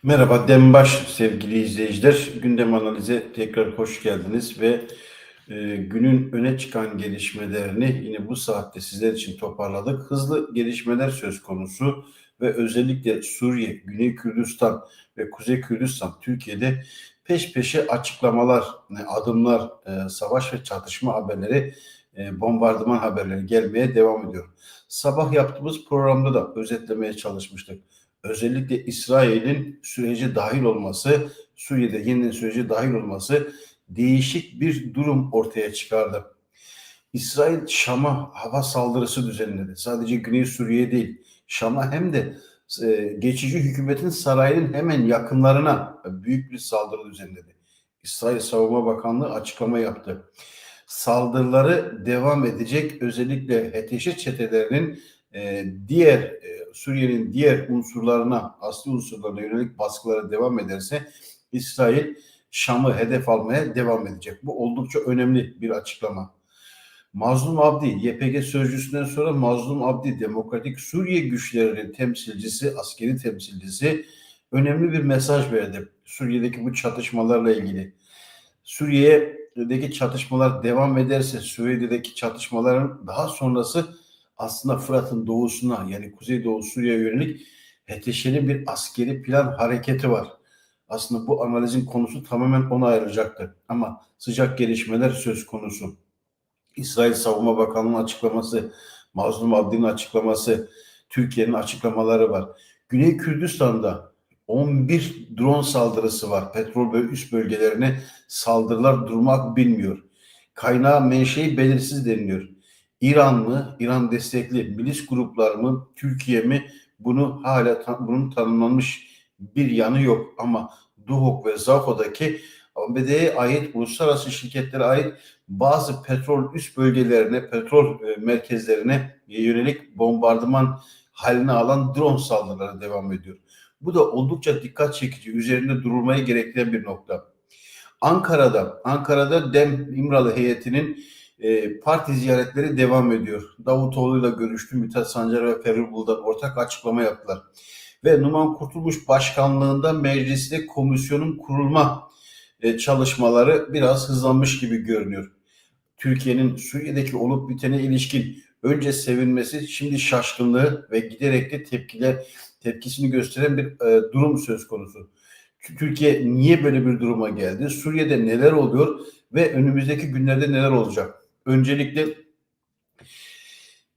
Merhaba Dembaş sevgili izleyiciler. Gündem analize tekrar hoş geldiniz ve günün öne çıkan gelişmelerini yine bu saatte sizler için toparladık. Hızlı gelişmeler söz konusu ve özellikle Suriye, Güney Kürdistan ve Kuzey Kürdistan Türkiye'de peş peşe açıklamalar, adımlar, savaş ve çatışma haberleri, bombardıman haberleri gelmeye devam ediyor. Sabah yaptığımız programda da özetlemeye çalışmıştık. Özellikle İsrail'in sürece dahil olması, Suriye'de yeniden sürece dahil olması değişik bir durum ortaya çıkardı. İsrail Şam'a hava saldırısı düzenledi. Sadece Güney Suriye değil, Şam'a hem de geçici hükümetin sarayının hemen yakınlarına büyük bir saldırı düzenledi. İsrail Savunma Bakanlığı açıklama yaptı. Saldırıları devam edecek. Özellikle HTŞ çetelerinin Suriye'nin diğer unsurlarına, asli unsurlarına yönelik baskılara devam ederse İsrail Şam'ı hedef almaya devam edecek. Bu oldukça önemli bir açıklama. Mazlum Abdi, YPG sözcüsünden sonra Mazlum Abdi, Demokratik Suriye güçlerinin temsilcisi, askeri temsilcisi önemli bir mesaj verdi. Suriye'deki bu çatışmalarla ilgili. Suriye'deki çatışmalar devam ederse, Suriye'deki çatışmaların daha sonrası aslında Fırat'ın doğusuna yani Kuzeydoğu Suriye'ye yönelik HTŞ'nin bir askeri plan hareketi var. Aslında bu analizin konusu tamamen ona ayrılacaktır. Ama sıcak gelişmeler söz konusu. İsrail Savunma Bakanlığı'nın açıklaması, Mazlum Abdi'nin açıklaması, Türkiye'nin açıklamaları var. Güney Kürdistan'da 11 drone saldırısı var. Petrol ve üst bölgelerine saldırılar durmak bilmiyor. Kaynağı menşei belirsiz deniliyor. İran mı, İran destekli milis gruplar mı, Türkiye mi bunun tanımlanmış bir yanı yok. Ama Duhok ve Zafo'daki ABD'ye ait, uluslararası şirketlere ait bazı petrol üst bölgelerine, petrol merkezlerine yönelik bombardıman haline alan drone saldırıları devam ediyor. Bu da oldukça dikkat çekici, üzerinde durulmayı gerektiren bir nokta. Ankara'da Dem İmralı heyetinin parti ziyaretleri devam ediyor. Davutoğlu'yla görüştü, Mithat Sancar ve Ferri Buldan ortak açıklama yaptılar. Ve Numan Kurtulmuş Başkanlığında mecliste komisyonun kurulma çalışmaları biraz hızlanmış gibi görünüyor. Türkiye'nin Suriye'deki olup bitene ilişkin önce sevinmesi, şimdi şaşkınlığı ve giderek de tepkisini gösteren bir durum söz konusu. Türkiye niye böyle bir duruma geldi? Suriye'de neler oluyor ve önümüzdeki günlerde neler olacak? Öncelikle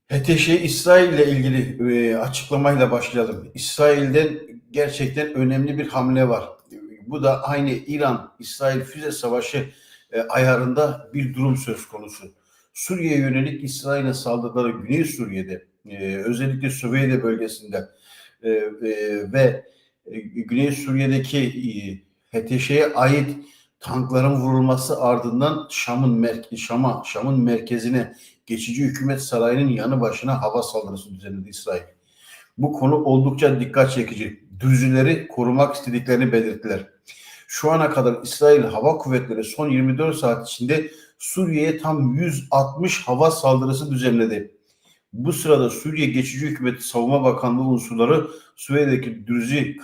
HTŞ İsrail ile ilgili açıklamayla başlayalım. İsrail'den gerçekten önemli bir hamle var. Bu da aynı İran-İsrail füze savaşı ayarında bir durum söz konusu. Suriye'ye yönelik İsrail'in saldırıları Güney Suriye'de, özellikle Süveyde bölgesinde ve Güney Suriye'deki HTŞ'ye ait tankların vurulması ardından Şam'ın merkezine, geçici hükümet sarayının yanı başına hava saldırısı düzenledi İsrail. Bu konu oldukça dikkat çekici. Düzüleri korumak istediklerini belirttiler. Şu ana kadar İsrail Hava Kuvvetleri son 24 saat içinde Suriye'ye tam 160 hava saldırısı düzenledi. Bu sırada Suriye Geçici Hükümeti Savunma Bakanlığı unsurları Suriye'deki Drüzilere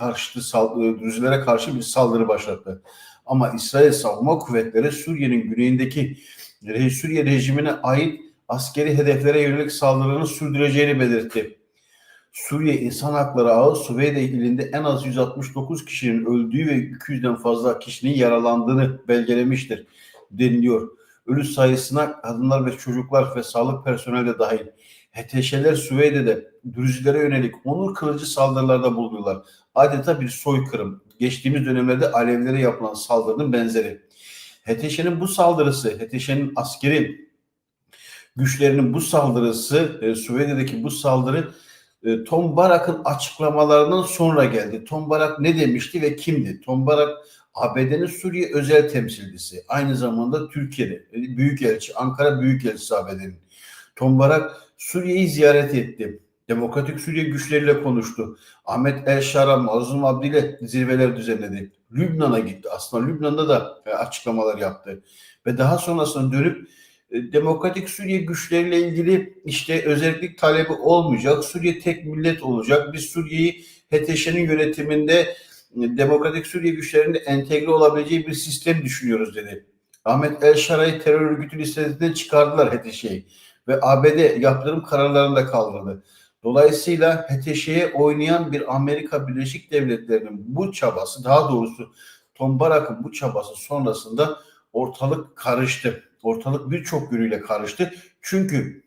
karşı bir saldırı başlattı. Ama İsrail Savunma Kuvvetleri Suriye'nin güneyindeki Suriye rejimine ait askeri hedeflere yönelik saldırılarını sürdüreceğini belirtti. Suriye İnsan Hakları Ağı Süveyde ilinde en az 169 kişinin öldüğü ve 200'den fazla kişinin yaralandığını belgelemiştir deniliyor. Ölü sayısına kadınlar ve çocuklar ve sağlık personeli de dahil. HTŞ'ler Süveyde'de Dürüzlere yönelik onur kırıcı saldırılarda bulunuyorlar. Adeta bir soykırım. Geçtiğimiz dönemlerde Alevilere yapılan saldırının benzeri. HTŞ'nin askeri güçlerinin bu saldırısı, Süveyde'deki bu saldırı Tom Barak'ın açıklamalarından sonra geldi. Tom Barak ne demişti ve kimdi? Tom Barak ABD'nin Suriye özel temsilcisi. Aynı zamanda Türkiye'de Büyükelçi, Ankara Büyükelçisi ABD'nin. Tom Barak Suriye'yi ziyaret etti. Demokratik Suriye güçleriyle konuştu. Ahmet El Şara, Mazlum Abdi ile zirveler düzenledi. Lübnan'a gitti. Aslında Lübnan'da da açıklamalar yaptı. Ve daha sonrasında dönüp Demokratik Suriye güçleriyle ilgili işte özellik talebi olmayacak. Suriye tek millet olacak. Biz Suriye'yi HTŞ'nin yönetiminde Demokratik Suriye güçlerinin entegre olabileceği bir sistem düşünüyoruz dedi. Ahmet El-Şara'yı terör örgütü listesinden çıkardılar HTŞ'yi ve ABD yaptırım kararlarını da kaldırdı. Dolayısıyla HTŞ'ye oynayan bir Amerika Birleşik Devletleri'nin bu çabası, daha doğrusu Tom Barak'ın bu çabası sonrasında ortalık karıştı. Ortalık birçok yönüyle karıştı. Çünkü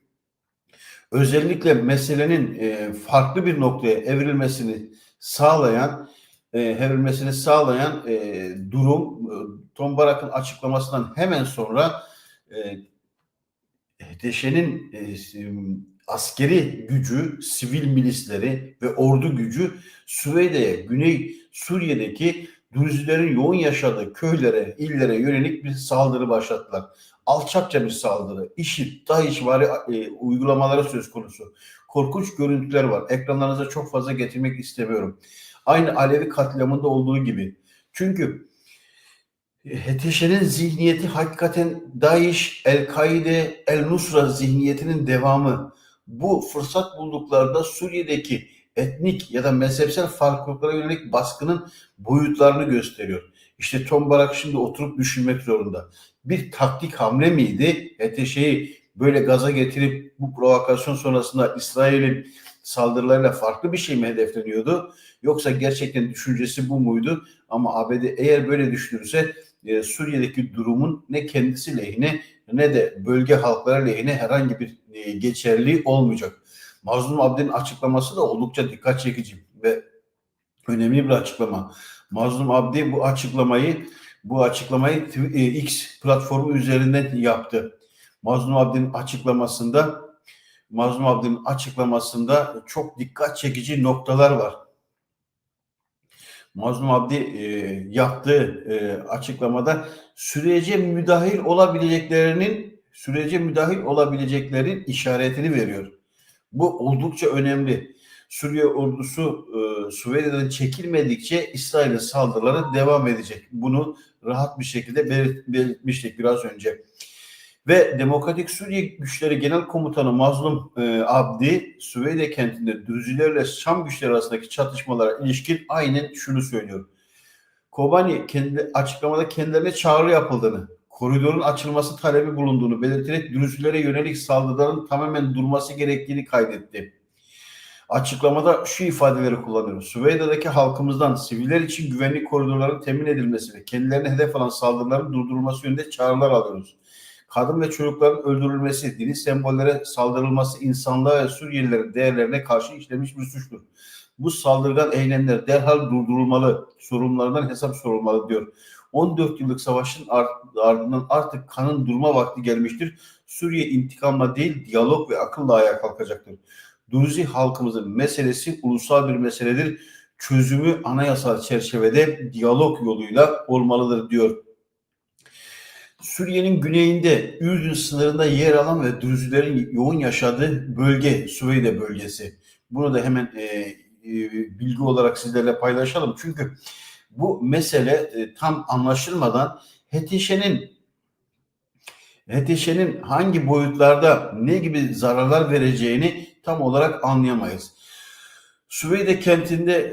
özellikle meselenin farklı bir noktaya evrilmesini sağlayan durum Tom Barak'ın açıklamasından hemen sonra HTŞ'nin askeri gücü, sivil milisleri ve ordu gücü Süveyde'ye, Güney Suriye'deki Dürzilerin yoğun yaşadığı köylere, illere yönelik bir saldırı başlattılar. Alçakça bir saldırı. IŞİD, DAEŞ uygulamaları söz konusu. Korkunç görüntüler var. Ekranlarınıza çok fazla getirmek istemiyorum. Aynı Alevi katliamında olduğu gibi. Çünkü HTŞ'nin zihniyeti hakikaten DAEŞ, El-Kaide, El-Nusra zihniyetinin devamı. Bu fırsat bulduklarında Suriye'deki etnik ya da mezhepsel farklılıklara yönelik baskının boyutlarını gösteriyor. İşte Tom Barak şimdi oturup düşünmek zorunda. Bir taktik hamle miydi? HTŞ'yi böyle gaza getirip bu provokasyon sonrasında İsrail'in saldırılarıyla farklı bir şey mi hedefleniyordu? Yoksa gerçekten düşüncesi bu muydu? Ama ABD eğer böyle düşünürse Suriye'deki durumun ne kendisi lehine ne de bölge halkları lehine herhangi bir geçerliği olmayacak. Mazlum Abdi'nin açıklaması da oldukça dikkat çekici ve önemli bir açıklama. Mazlum Abdi bu açıklamayı X platformu üzerinden yaptı. Mazlum Abdi'nin açıklamasında çok dikkat çekici noktalar var. Mazlum Abdi yaptığı açıklamada sürece müdahil olabileceklerinin işaretini veriyor. Bu oldukça önemli. Suriye ordusu Suriye'den çekilmedikçe İsrail'in saldırıları devam edecek. Bunu rahat bir şekilde belirtmiştik biraz önce. Ve Demokratik Suriye Güçleri Genel Komutanı Mazlum Abdi, Süveyde kentinde Dürzilerle Şam güçleri arasındaki çatışmalara ilişkin aynen şunu söylüyor. Kobani açıklamada kendilerine çağrı yapıldığını, koridorun açılması talebi bulunduğunu belirterek Dürzilere yönelik saldırıların tamamen durması gerektiğini kaydetti. Açıklamada şu ifadeleri kullanıyor. Süveyde'deki halkımızdan siviller için güvenlik koridorlarının temin edilmesi ve kendilerine hedef alan saldırıların durdurulması yönünde çağrılar alıyoruz. Kadın ve çocukların öldürülmesi, dini sembollere saldırılması insanlığa ve Suriyelilerin değerlerine karşı işlemiş bir suçtur. Bu saldırgan eylemler derhal durdurulmalı, sorumlularından hesap sorulmalı diyor. 14 yıllık savaşın ardından artık kanın durma vakti gelmiştir. Suriye intikamla değil, diyalog ve akılla ayağa kalkacaktır. Druzi halkımızın meselesi ulusal bir meseledir. Çözümü anayasal çerçevede diyalog yoluyla olmalıdır diyor. Suriye'nin güneyinde Ürdün sınırında yer alan ve Dürzilerin yoğun yaşadığı bölge Süveyde bölgesi. Bunu da hemen bilgi olarak sizlerle paylaşalım. Çünkü bu mesele tam anlaşılmadan HTŞ'nin hangi boyutlarda ne gibi zararlar vereceğini tam olarak anlayamayız. Süveyde kentinde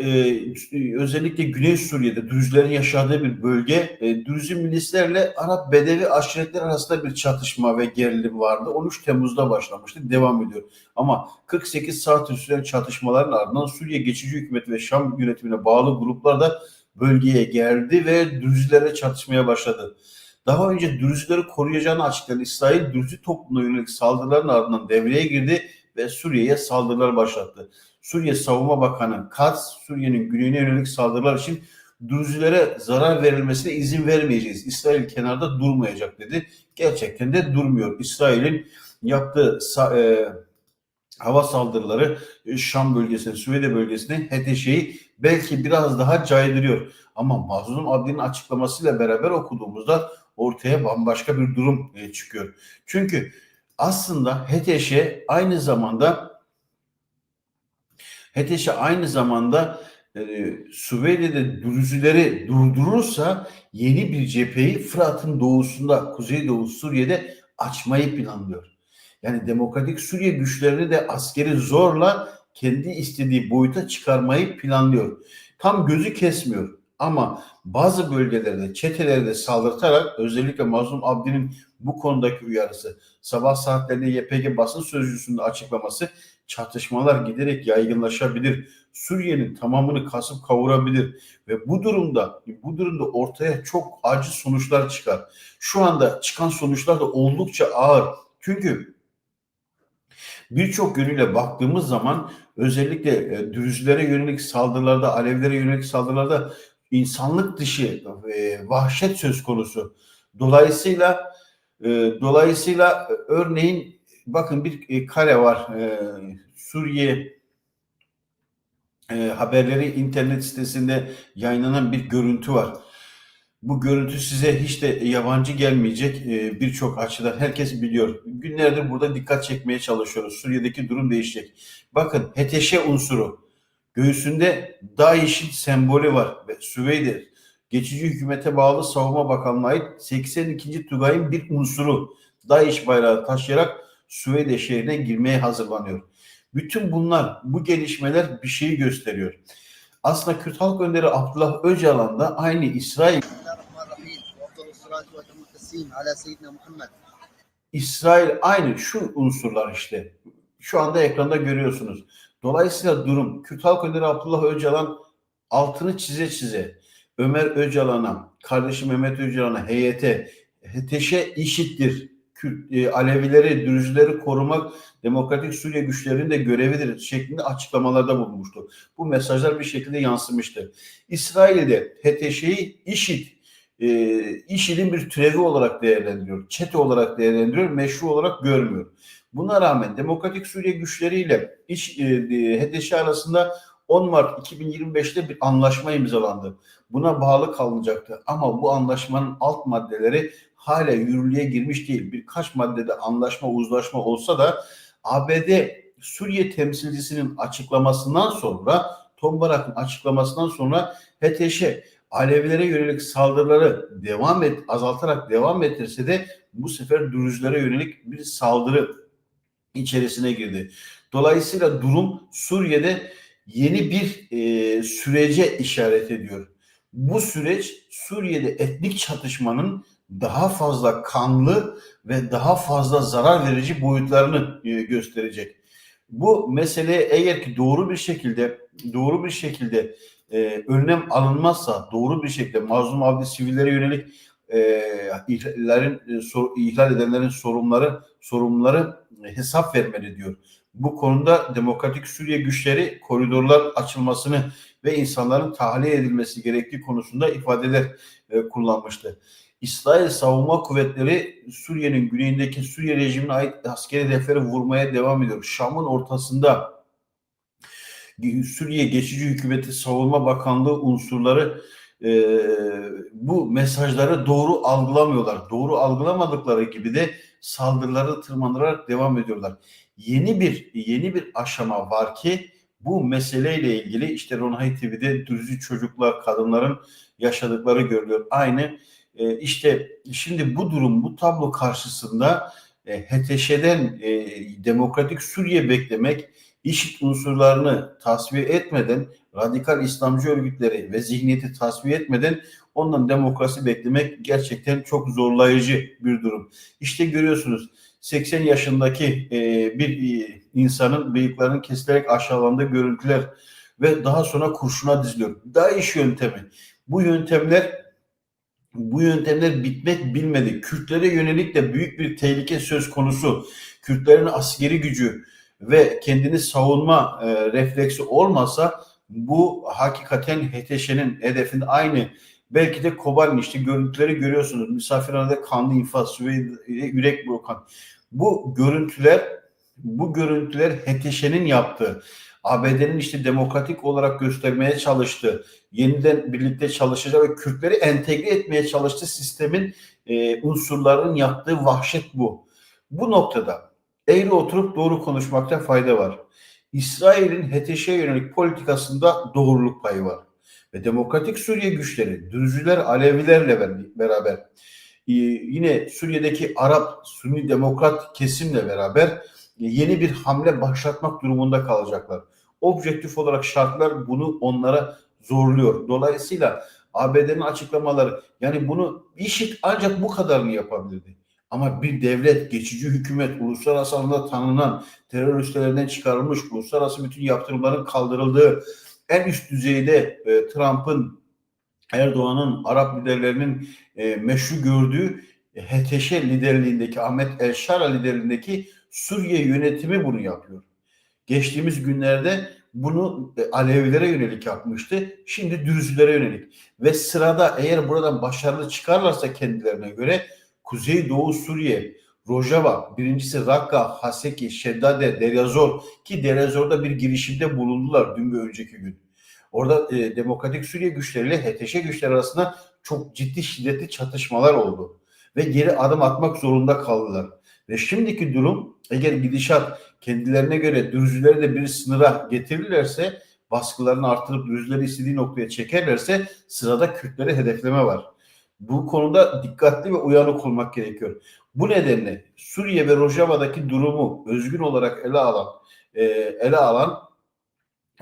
özellikle Güney Suriye'de Dürzilerin yaşadığı bir bölge. Dürzi milislerle Arap Bedevi aşiretler arasında bir çatışma ve gerilim vardı. 13 Temmuz'da başlamıştı. Devam ediyor. Ama 48 saat süren çatışmaların ardından Suriye Geçici Hükümeti ve Şam yönetimine bağlı gruplar da bölgeye geldi ve Dürzilerle çatışmaya başladı. Daha önce Dürzileri koruyacağını açıklayan İsrail, Dürzi toplumuna yönelik saldırıların ardından devreye girdi ve Suriye'ye saldırılar başlattı. Suriye Savunma Bakanı Katz, Suriye'nin güneyine yönelik saldırılar için Dürzilere zarar verilmesine izin vermeyeceğiz. İsrail kenarda durmayacak dedi. Gerçekten de durmuyor. İsrail'in yaptığı hava saldırıları Şam bölgesine, Süveyde bölgesine HTŞ'yi belki biraz daha caydırıyor. Ama Mazlum Abdi'nin açıklamasıyla beraber okuduğumuzda ortaya bambaşka bir durum çıkıyor. Çünkü aslında HTŞ aynı zamanda Suriye'de Dürzileri durdurursa yeni bir cepheyi Fırat'ın doğusunda, Kuzeydoğu Suriye'de açmayı planlıyor. Yani Demokratik Suriye güçlerini de askeri zorla kendi istediği boyuta çıkarmayı planlıyor. Tam gözü kesmiyor Ama bazı bölgelerde çetelerde saldırtarak özellikle Mazlum Abdi'nin bu konudaki uyarısı, sabah saatlerinde YPG basın sözcüsünün açıklaması çatışmalar giderek yaygınlaşabilir. Suriye'nin tamamını kasıp kavurabilir ve bu durumda ortaya çok acı sonuçlar çıkar. Şu anda çıkan sonuçlar da oldukça ağır. Çünkü birçok yönüyle baktığımız zaman özellikle Dürüzlere yönelik saldırılarda, Alevilere yönelik saldırılarda insanlık dışı vahşet söz konusu. Dolayısıyla örneğin bakın bir kare var. Suriye haberleri internet sitesinde yayınlanan bir görüntü var. Bu görüntü size hiç de yabancı gelmeyecek birçok açıdan herkes biliyor. Günlerdir burada dikkat çekmeye çalışıyoruz. Suriye'deki durum değişecek. Bakın HTŞ unsuru göğsünde DAEŞ'in sembolü var ve Süveyde geçici hükümete bağlı Savunma Bakanlığı'na ait 82. Tugay'ın bir unsuru DAEŞ bayrağı taşıyarak Süveyde şehrine girmeye hazırlanıyor. Bütün bunlar, bu gelişmeler bir şeyi gösteriyor. Aslında Kürt Halk Önderi Abdullah Öcalan da aynı İsrail aynı şu unsurlar işte. Şu anda ekranda görüyorsunuz. Dolayısıyla durum Kürt Halk Önderi Abdullah Öcalan altını çize çize Ömer Öcalan'a, kardeşi Mehmet Öcalan'a, heyete, HTŞ işittir. Alevileri, Dürüzleri korumak Demokratik Suriye güçlerinin de görevidir şeklinde açıklamalarda bulunmuştu. Bu mesajlar bir şekilde yansımıştı. İsrail'de HTŞ'yi IŞİD'in bir türevi olarak değerlendiriyor, çete olarak değerlendiriyor, meşru olarak görmüyor. Buna rağmen Demokratik Suriye güçleriyle HTŞ arasında 10 Mart 2025'te bir anlaşma imzalandı. Buna bağlı kalınacaktı ama bu anlaşmanın alt maddeleri hala yürürlüğe girmiş değil. Birkaç maddede anlaşma, uzlaşma olsa da ABD Suriye temsilcisinin açıklamasından sonra, Tom Barak'ın açıklamasından sonra HTŞ Alevilere yönelik saldırıları azaltarak devam ettirse de bu sefer Dürüzlere yönelik bir saldırı içerisine girdi. Dolayısıyla durum Suriye'de yeni bir sürece işaret ediyor. Bu süreç Suriye'de etnik çatışmanın daha fazla kanlı ve daha fazla zarar verici boyutlarını gösterecek. Bu meseleye eğer ki doğru bir şekilde önlem alınmazsa, doğru bir şekilde Mazlum Abdi sivillere yönelik ihlal edenlerin sorumluları hesap vermeli diyor. Bu konuda Demokratik Suriye güçleri koridorlar açılmasını ve insanların tahliye edilmesi gerektiği konusunda ifadeler kullanmıştı. İsrail Savunma Kuvvetleri Suriye'nin güneyindeki Suriye rejimine ait askeri hedefleri vurmaya devam ediyor. Şam'ın ortasında Suriye Geçici Hükümeti Savunma Bakanlığı unsurları bu mesajları doğru algılamıyorlar. Doğru algılamadıkları gibi de saldırıları tırmandırarak devam ediyorlar. Yeni bir aşama var ki bu meseleyle ilgili işte Ronhay TV'de Dürüzü çocuklar, kadınların yaşadıkları görülüyor. Aynı işte şimdi bu tablo karşısında HTŞ'den Demokratik Suriye beklemek, IŞİD unsurlarını tasfiye etmeden, radikal İslamcı örgütleri ve zihniyeti tasfiye etmeden ondan demokrasi beklemek gerçekten çok zorlayıcı bir durum. İşte görüyorsunuz 80 yaşındaki bir insanın bıyıklarının kesilerek aşağılandığı görüntüler ve daha sonra kurşuna diziliyor. DAEŞ yöntemi. Bu yöntemler bitmek bilmedi. Kürtlere yönelik de büyük bir tehlike söz konusu. Kürtlerin askeri gücü ve kendini savunma refleksi olmasa bu hakikaten HTŞ'nin hedefinde aynı. Belki de Kobani işte görüntüleri görüyorsunuz. Misafirhanede kanlı infaz, yürek burkan. Bu görüntüler HTŞ'nin yaptığı, ABD'nin işte demokratik olarak göstermeye çalıştığı, yeniden birlikte çalışacağı ve Kürtleri entegre etmeye çalıştığı sistemin unsurlarının yaptığı vahşet bu. Bu noktada eğri oturup doğru konuşmakta fayda var. İsrail'in HTŞ'ye yönelik politikasında doğruluk payı var. Ve Demokratik Suriye güçleri, Dürüzüler, Alevilerle beraber yine Suriye'deki Arap, Sünni Demokrat kesimle beraber yeni bir hamle başlatmak durumunda kalacaklar. Objektif olarak şartlar bunu onlara zorluyor. Dolayısıyla ABD'nin açıklamaları, yani bunu IŞİD ancak bu kadarını yapabilirdi. Ama bir devlet, geçici hükümet, uluslararası alanda tanınan, terör listelerinden çıkarılmış, uluslararası bütün yaptırımların kaldırıldığı, en üst düzeyde Trump'ın, Erdoğan'ın, Arap liderlerinin meşru gördüğü HTŞ liderliğindeki, Ahmet El Şara liderliğindeki Suriye yönetimi bunu yapıyor. Geçtiğimiz günlerde bunu Alevilere yönelik yapmıştı. Şimdi Dürzülere yönelik. Ve sırada eğer buradan başarılı çıkarlarsa kendilerine göre Kuzeydoğu Suriye, Rojava, birincisi Rakka, Haseki, Şeddade, Deryazor, ki Deryazor'da bir girişimde bulundular dün ve önceki gün. Orada Demokratik Suriye güçleriyle HTŞ güçleri arasında çok ciddi, şiddetli çatışmalar oldu. Ve geri adım atmak zorunda kaldılar. Ve şimdiki durum, eğer gidişat kendilerine göre Dürzileri de bir sınıra getirirlerse, baskılarını artırıp Dürzileri istediği noktaya çekerlerse, sırada Kürtleri hedefleme var. Bu konuda dikkatli ve uyanık olmak gerekiyor. Bu nedenle Suriye ve Rojava'daki durumu özgün olarak ele alan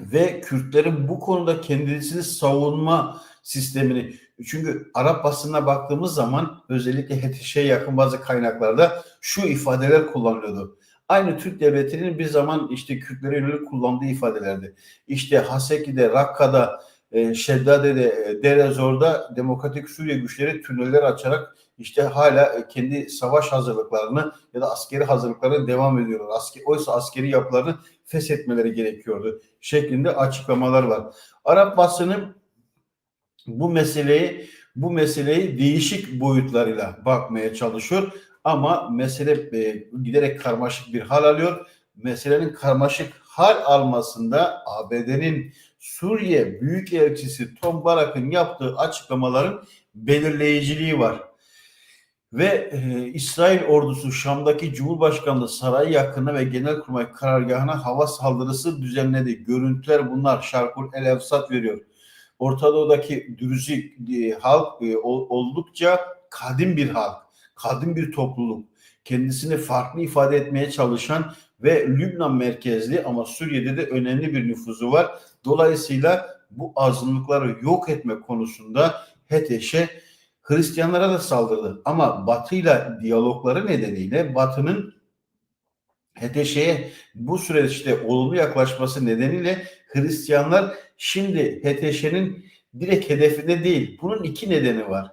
ve Kürtlerin bu konuda kendisini savunma sistemini, çünkü Arap basınına baktığımız zaman özellikle HTŞ'ye yakın bazı kaynaklarda şu ifadeler kullanılıyordu. Aynı Türk devletinin bir zaman işte Kürtlere yönelik kullandığı ifadelerdi. İşte Haseki'de, Rakka'da, Şeddade'de, Deir Demokratik Suriye güçleri tüneller açarak işte hala kendi savaş hazırlıklarını ya da askeri hazırlıklarına devam ediyorlar. Oysa askeri yapılarını feshetmeleri gerekiyordu şeklinde açıklamalar var. Arap basını bu meseleyi değişik boyutlarıyla bakmaya çalışıyor ama mesele giderek karmaşık bir hal alıyor. Meselenin karmaşık hal almasında ABD'nin Suriye Büyükelçisi Tom Barak'ın yaptığı açıklamaların belirleyiciliği var. Ve İsrail ordusu Şam'daki Cumhurbaşkanlığı sarayı yakınına ve Genelkurmay karargahına hava saldırısı düzenledi. Görüntüler bunlar. Şarkul El Evsat veriyor. Orta Doğu'daki Dürzi halk oldukça kadim bir halk, kadim bir topluluk. Kendisini farklı ifade etmeye çalışan ve Lübnan merkezli ama Suriye'de de önemli bir nüfuzu var. Dolayısıyla bu azınlıkları yok etme konusunda HTŞ Hristiyanlara da saldırdı. Ama Batı'yla diyalogları nedeniyle Batı'nın HTŞ'ye bu süreçte olumlu yaklaşması nedeniyle Hristiyanlar şimdi HTŞ'nin direkt hedefinde değil. Bunun iki nedeni var.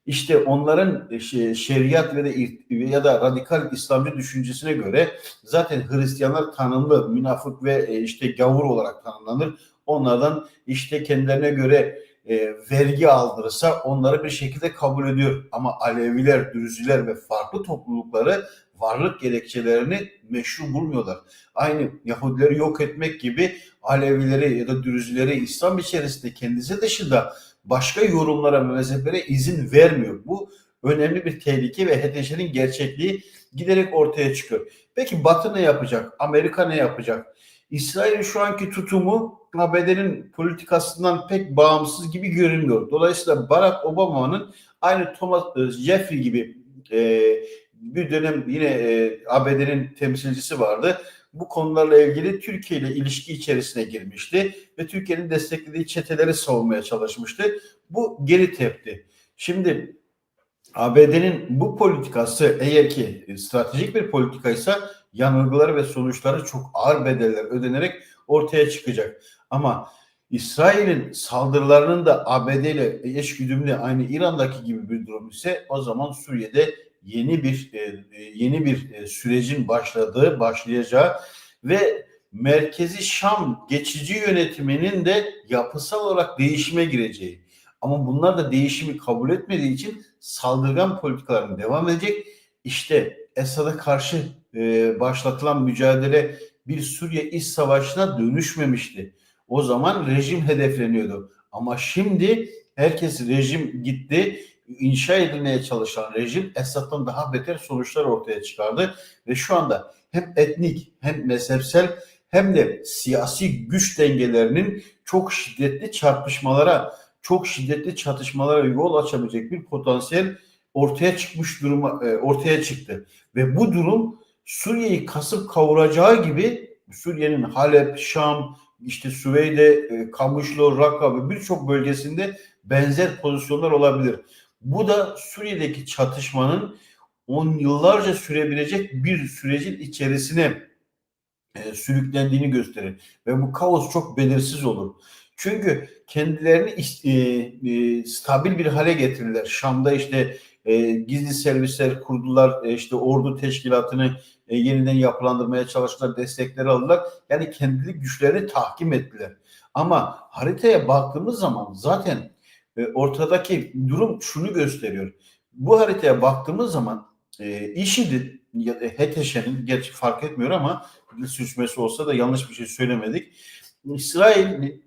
İşte onların şeriat ve de ya da radikal İslamcı düşüncesine göre zaten Hristiyanlar tanımlı, münafık ve işte gavur olarak tanımlanır. Onlardan işte kendilerine göre vergi aldırırsa onları bir şekilde kabul ediyor. Ama Aleviler, Dürziler ve farklı toplulukları varlık gerekçelerini meşru bulmuyorlar. Aynı Yahudileri yok etmek gibi Alevileri ya da Dürzileri İslam içerisinde kendisi dışında başka yorumlara ve mezheplere izin vermiyor. Bu önemli bir tehlike ve HTŞ'nin gerçekliği giderek ortaya çıkıyor. Peki Batı ne yapacak? Amerika ne yapacak? İsrail'in şu anki tutumu ABD'nin politikasından pek bağımsız gibi görünmüyor. Dolayısıyla Barack Obama'nın aynı Thomas Jeffrey gibi bir dönem yine ABD'nin temsilcisi vardı. Bu konularla ilgili Türkiye ile ilişki içerisine girmişti ve Türkiye'nin desteklediği çeteleri savunmaya çalışmıştı. Bu geri tepti. Şimdi ABD'nin bu politikası eğer ki stratejik bir politikaysa yanılgıları ve sonuçları çok ağır bedeller ödenerek ortaya çıkacak. Ama İsrail'in saldırılarının da ABD ile eşgüdümlü aynı İran'daki gibi bir durum ise o zaman Suriye'de yeni bir sürecin başlayacağı ve Merkezi Şam geçici yönetiminin de yapısal olarak değişime gireceği. Ama bunlar da değişimi kabul etmediği için saldırgan politikalarına devam edecek. İşte Esad'a karşı başlatılan mücadele bir Suriye iç savaşına dönüşmemişti. O zaman rejim hedefleniyordu. Ama şimdi herkes rejim gitti. İnşa edilmeye çalışan rejim Esad'dan daha beter sonuçlar ortaya çıkardı. Ve şu anda hem etnik hem mezhepsel hem de siyasi güç dengelerinin çok şiddetli çatışmalara yol açabilecek bir potansiyel ortaya çıktı. Ve bu durum Suriye'yi kasıp kavuracağı gibi Suriye'nin Halep, Şam, işte Süveyde, Kamışlı, Rakka ve birçok bölgesinde benzer pozisyonlar olabilir. Bu da Suriye'deki çatışmanın 10 yıllarca sürebilecek bir sürecin içerisine sürüklendiğini gösterir. Ve bu kaos çok belirsiz olur. Çünkü kendilerini stabil bir hale getirirler. Şam'da işte gizli servisler kurdular, işte ordu teşkilatını yeniden yapılandırmaya çalıştılar, destekleri aldılar. Yani kendi güçlerini tahkim ettiler. Ama haritaya baktığımız zaman zaten ortadaki durum şunu gösteriyor. Bu haritaya baktığımız zaman IŞİD'in ya da HTŞ'nin, gerçi fark etmiyor ama dil sürçmesi olsa da yanlış bir şey söylemedik. İsrail'in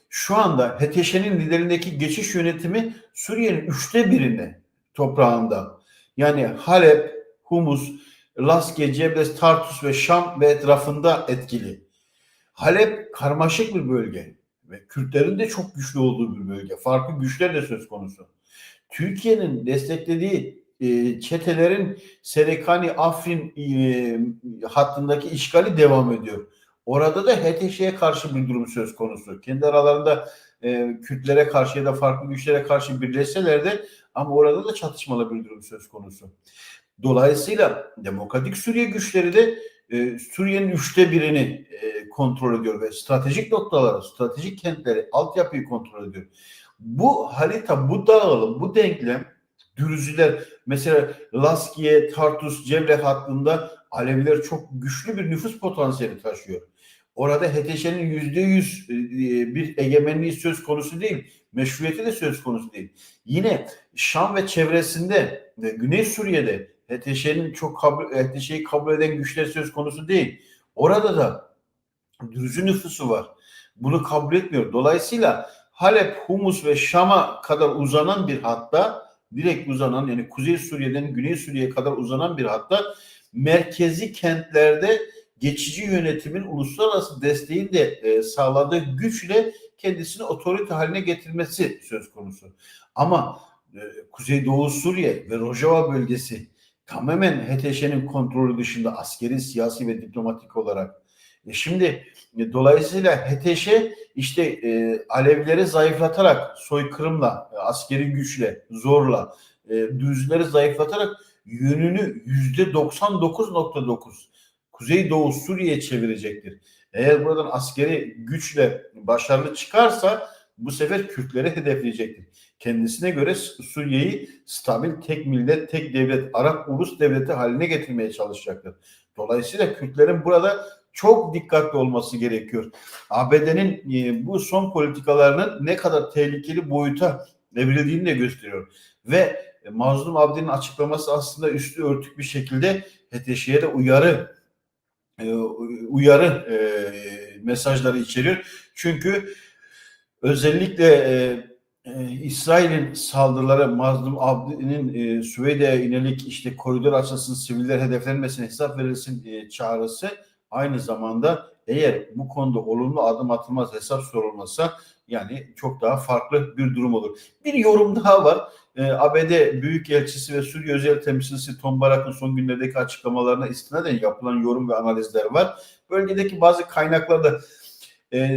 şu anda HTŞ'nin liderindeki geçiş yönetimi Suriye'nin 1/3'ine toprağında. Yani Halep, Humus, Laskiye, Cebles, Tartus ve Şam ve etrafında etkili. Halep karmaşık bir bölge ve Kürtlerin de çok güçlü olduğu bir bölge. Farklı güçler de söz konusu. Türkiye'nin desteklediği çetelerin Serekani, Afrin hattındaki işgali devam ediyor. Orada da HTŞ'ye karşı bir durum söz konusu. Kendi aralarında Kürtlere karşı ya da farklı güçlere karşı birleşseler de ama orada da çatışmalı bir durum söz konusu. Dolayısıyla Demokratik Suriye güçleri de Suriye'nin 1/3'ini kontrol ediyor ve stratejik noktaları, stratejik kentleri, altyapıyı kontrol ediyor. Bu harita, bu dağılım, bu denklem Dürüzüler, mesela Laskiye, Tartus, Cebre hattında Aleviler çok güçlü bir nüfus potansiyeli taşıyor. Orada HTŞ'nin %100 bir egemenliği söz konusu değil. Meşruiyeti de söz konusu değil. Yine Şam ve çevresinde ve Güney Suriye'de HTŞ'yi kabul eden güçler söz konusu değil. Orada da Dürüzü nüfusu var. Bunu kabul etmiyor. Dolayısıyla Halep, Humus ve Şam'a kadar uzanan bir hatta, direkt uzanan, yani Kuzey Suriye'den Güney Suriye'ye kadar uzanan bir hatta merkezi kentlerde geçici yönetimin uluslararası desteğini de sağladığı güçle kendisini otorite haline getirmesi söz konusu. Ama Kuzeydoğu Suriye ve Rojava bölgesi tamamen HTŞ'nin kontrolü dışında askeri, siyasi ve diplomatik olarak. Şimdi dolayısıyla HTŞ işte Alevileri zayıflatarak, soykırımla, askeri güçle, zorla, Düzleri zayıflatarak yönünü %99.9 Kuzeydoğu Suriye'ye çevirecektir. Eğer buradan askeri güçle başarılı çıkarsa bu sefer Kürtleri hedefleyecektir. Kendisine göre Suriye'yi stabil tek millet, tek devlet, Arap ulus devleti haline getirmeye çalışacaktır. Dolayısıyla Kürtlerin burada çok dikkatli olması gerekiyor. ABD'nin bu son politikalarının ne kadar tehlikeli boyuta evrildiğini de gösteriyor. Ve Mazlum Abdi'nin açıklaması aslında üstü örtük bir şekilde HTŞ'ye de uyarı mesajları içeriyor. Çünkü özellikle İsrail'in saldırıları, Mazlum Abdi'nin Süveyde'ye yönelik işte koridor açılsın, siviller hedeflenmesin, hesap verilsin çağrısı aynı zamanda eğer bu konuda olumlu adım atılmaz, hesap sorulmazsa yani çok daha farklı bir durum olur. Bir yorum daha var. ABD Büyükelçisi ve Suriye Özel Temsilcisi Tom Barak'ın son günlerdeki açıklamalarına istinaden yapılan yorum ve analizler var. Bölgedeki bazı kaynaklarda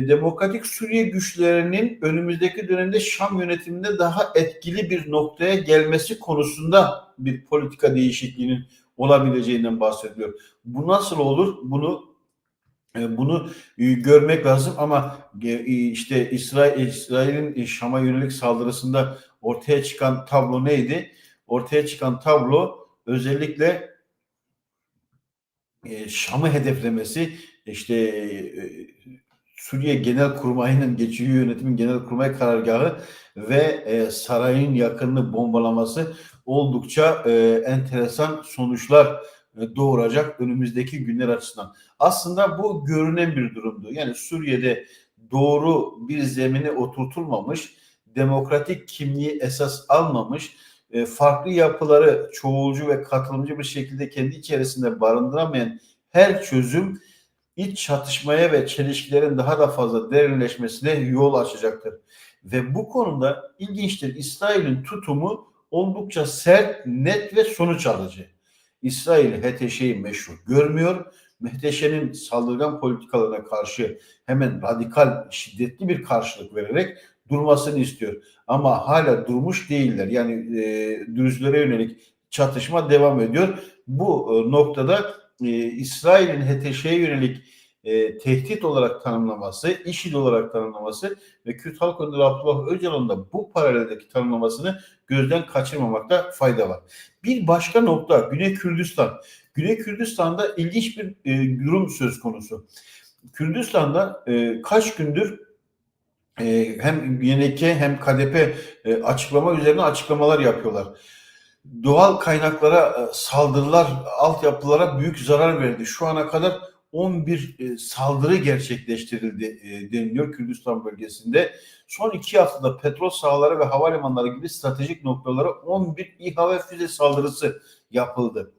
Demokratik Suriye güçlerinin önümüzdeki dönemde Şam yönetiminde daha etkili bir noktaya gelmesi konusunda bir politika değişikliğinin olabileceğinden bahsediyor. Bu nasıl olur? Bunu görmek lazım ama işte İsrail'in Şam'a yönelik saldırısında ortaya çıkan tablo neydi? Ortaya çıkan tablo özellikle Şam'ı hedeflemesi, işte Suriye Genelkurmayı'nın, geçici yönetimin Genelkurmay karargahı ve sarayın yakınını bombalaması oldukça enteresan sonuçlar doğuracak önümüzdeki günler açısından. Aslında bu görünen bir durumdu. Yani Suriye'de doğru bir zemine oturtulmamış, demokratik kimliği esas almamış, farklı yapıları çoğulcu ve katılımcı bir şekilde kendi içerisinde barındıramayan her çözüm iç çatışmaya ve çelişkilerin daha da fazla derinleşmesine yol açacaktır. Ve bu konuda ilginçtir. İsrail'in tutumu oldukça sert, net ve sonuç alıcı. İsrail HTŞ'yi meşru görmüyor. Mehteşe'nin saldırgan politikalarına karşı hemen radikal, şiddetli bir karşılık vererek durmasını istiyor. Ama hala durmuş değiller. Yani dürüstlere yönelik çatışma devam ediyor. Bu noktada İsrail'in HTŞ'ye yönelik tehdit olarak tanımlaması, IŞİD olarak tanımlaması ve Kürt Halk Önderi Abdullah Öcalan'ın da bu paraleldeki tanımlamasını gözden kaçırmamakta fayda var. Bir başka nokta Güney Kürdistan. Güney Kürdistan'da ilginç bir durum söz konusu. Kürdistan'da kaç gündür hem YNK hem KDP açıklama üzerine açıklamalar yapıyorlar. Doğal kaynaklara saldırılar, altyapılara büyük zarar verdi. Şu ana kadar 11 saldırı gerçekleştirildi deniliyor Kürdistan bölgesinde. Son 2 haftada petrol sahaları ve havalimanları gibi stratejik noktalara 11 İHA ve füze saldırısı yapıldı.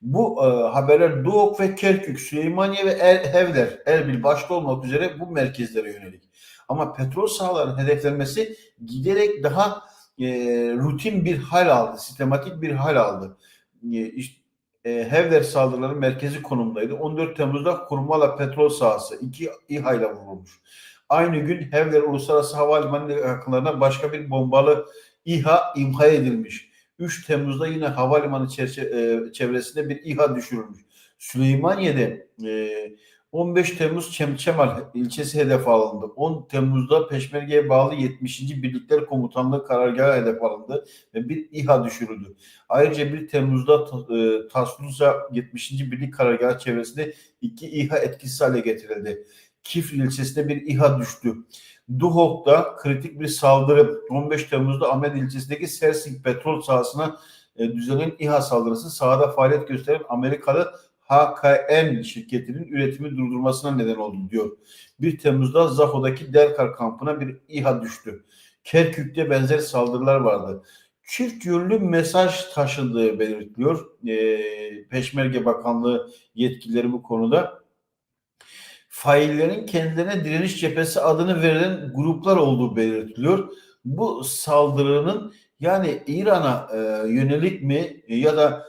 Bu haberler Duhok ve Kerkük, Süleymaniye ve Hevler, Erbil başta olmak üzere bu merkezlere yönelik. Ama petrol sahalarının hedeflenmesi giderek daha rutin bir hal aldı, sistematik bir hal aldı. İşte, Hevler saldırıları merkezi konumdaydı. 14 Temmuz'da Kurmala petrol sahası 2 İHA ile vurulmuş. Aynı gün Hevler Uluslararası Havalimanı yakınlarına başka bir bombalı İHA imha edilmiş. 3 Temmuz'da yine havalimanı çevresinde bir İHA düşürülmüş. Süleymaniye'de 15 Temmuz Çemçemal ilçesi hedef alındı. 10 Temmuz'da Peşmerge'ye bağlı 70. Birlikler Komutanlığı karargahı hedef alındı ve bir İHA düşürüldü. Ayrıca 1 Temmuz'da Taslusa 70. Birlik karargahı çevresinde 2 İHA etkisiz hale getirildi. Kifl ilçesinde bir İHA düştü. Duhok'ta kritik bir saldırı 15 Temmuz'da Ahmet ilçesindeki Sersing petrol sahasına düzenlenen İHA saldırısı sahada faaliyet gösteren Amerikalı HKN şirketinin üretimi durdurmasına neden oldu diyor. 1 Temmuz'da Zaho'daki Derkar kampına bir İHA düştü. Kerkük'te benzer saldırılar vardı. Çift yönlü mesaj taşındığı belirtiliyor. Peşmerge Bakanlığı yetkilileri bu konuda. Faillerin kendilerine direniş cephesi adını verilen gruplar olduğu belirtiliyor. Bu saldırının yani İran'a yönelik mi ya da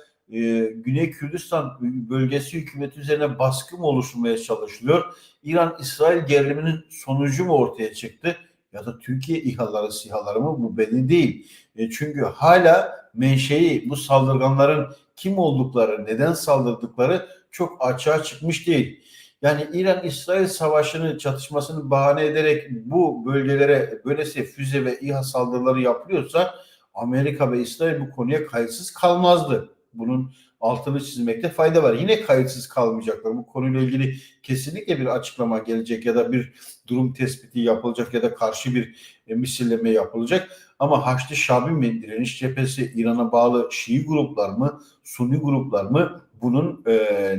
Güney Kürdistan bölgesi hükümeti üzerine baskı mı oluşturmaya çalışılıyor? İran-İsrail geriliminin sonucu mu ortaya çıktı? Ya da Türkiye İHA'ları, SİHA'ları mı? Bu belli değil. Çünkü hala menşei bu saldırganların kim oldukları, neden saldırdıkları çok açığa çıkmış değil. Yani İran-İsrail savaşını, çatışmasını bahane ederek bu bölgelere böylesi füze ve İHA saldırıları yapılıyorsa Amerika ve İsrail bu konuya kayıtsız kalmazdı. Bunun altını çizmekte fayda var. Yine kayıtsız kalmayacaklar. Bu konuyla ilgili kesinlikle bir açıklama gelecek ya da bir durum tespiti yapılacak ya da karşı bir misilleme yapılacak. Ama Haçlı Şabi mi, direniş cephesi, İran'a bağlı Şii gruplar mı, Sunni gruplar mı bunun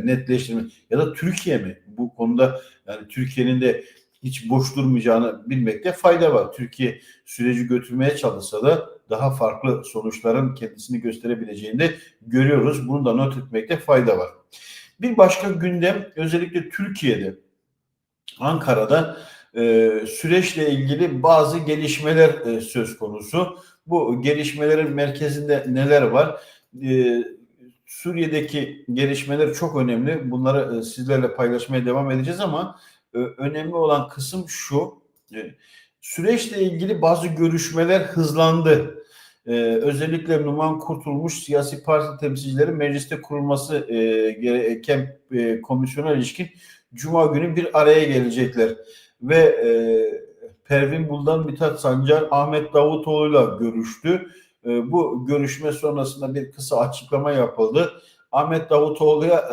netleştirme ya da Türkiye mi? Bu konuda yani Türkiye'nin de hiç boş durmayacağını bilmekte fayda var. Türkiye süreci götürmeye çalışsa da daha farklı sonuçların kendisini gösterebileceğini de görüyoruz. Bunu da not etmekte fayda var. Bir başka gündem özellikle Türkiye'de, Ankara'da süreçle ilgili bazı gelişmeler söz konusu. Bu gelişmelerin merkezinde neler var? Suriye'deki gelişmeler çok önemli. Bunları sizlerle paylaşmaya devam edeceğiz ama önemli olan kısım şu. Süreçle ilgili bazı görüşmeler hızlandı. Özellikle Numan Kurtulmuş siyasi parti temsilcileri mecliste kurulması gereken komisyona ilişkin Cuma günü bir araya gelecekler. Ve Pervin Buldan, Mithat Sancar, Ahmet Davutoğlu'yla görüştü. Bu görüşme sonrasında bir kısa açıklama yapıldı. Ahmet Davutoğlu'ya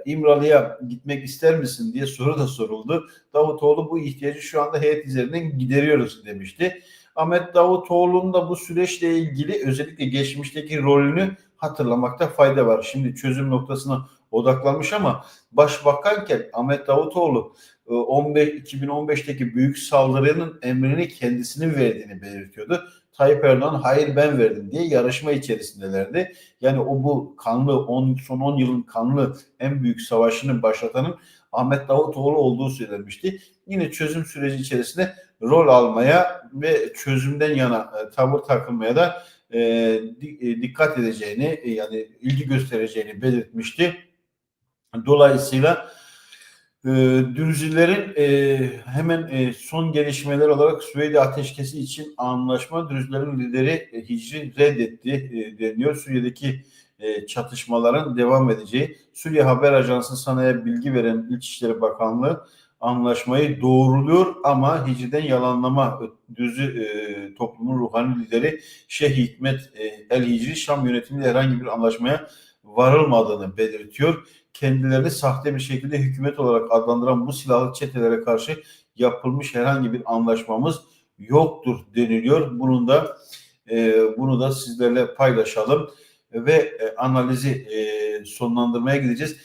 İmralı'ya gitmek ister misin diye soru da soruldu. Davutoğlu bu ihtiyacı şu anda heyet üzerinden gideriyoruz demişti. Ahmet Davutoğlu'nun da bu süreçle ilgili özellikle geçmişteki rolünü hatırlamakta fayda var. Şimdi çözüm noktasına odaklanmış ama başbakanken Ahmet Davutoğlu 2015'teki büyük saldırının emrini kendisinin verdiğini belirtiyordu. Tayyip Erdoğan hayır ben verdim diye yarışma içerisindelerdi. Yani bu kanlı son 10 yılın kanlı en büyük savaşını başlatanın Ahmet Davutoğlu olduğu söylenmişti. Yine çözüm süreci içerisinde rol almaya ve çözümden yana tavır takılmaya da dikkat edeceğini yani ilgi göstereceğini belirtmişti. Dolayısıyla E, Dürzilerin hemen son gelişmeler olarak Suriye'de ateşkesi için anlaşma, Dürzilerin lideri Hicri reddetti deniyor. Suriye'deki çatışmaların devam edeceği. Suriye Haber Ajansı SANA'ya bilgi veren İçişleri Bakanlığı anlaşmayı doğruluyor ama Hicri'den yalanlama. Düzü toplumun ruhani lideri Şeyh Hikmet El Hicri Şam yönetimiyle herhangi bir anlaşmaya varılmadığını belirtiyor. Kendilerini sahte bir şekilde hükümet olarak adlandıran bu silahlı çetelere karşı yapılmış herhangi bir anlaşmamız yoktur deniliyor. Bunu da sizlerle paylaşalım ve analizi sonlandırmaya gideceğiz.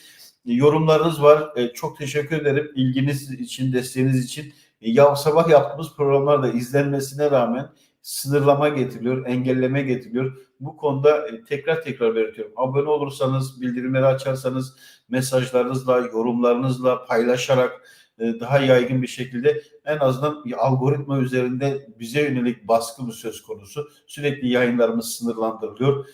Yorumlarınız var. Çok teşekkür ederim ilginiz için, desteğiniz için. Ya sabah yaptığımız programlarda izlenmesine rağmen sınırlama getiriliyor, engelleme getiriliyor. Bu konuda tekrar belirtiyorum. Abone olursanız, bildirimleri açarsanız, mesajlarınızla, yorumlarınızla paylaşarak daha yaygın bir şekilde en azından bir algoritma üzerinde bize yönelik baskı mı söz konusu? Sürekli yayınlarımız sınırlandırılıyor,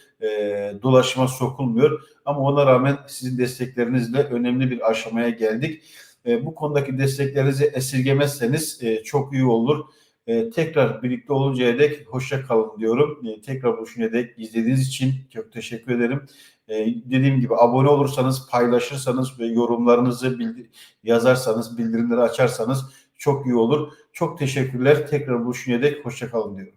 dolaşıma sokulmuyor. Ama ona rağmen sizin desteklerinizle önemli bir aşamaya geldik. Bu konudaki desteklerinizi esirgemezseniz çok iyi olur. Tekrar birlikte oluncaya dek hoşça kalın diyorum. Tekrar buluşuncaya dek izlediğiniz için çok teşekkür ederim. Dediğim gibi abone olursanız, paylaşırsanız ve yorumlarınızı yazarsanız, bildirimleri açarsanız çok iyi olur. Çok teşekkürler. Tekrar buluşuncaya dek hoşça kalın diyorum.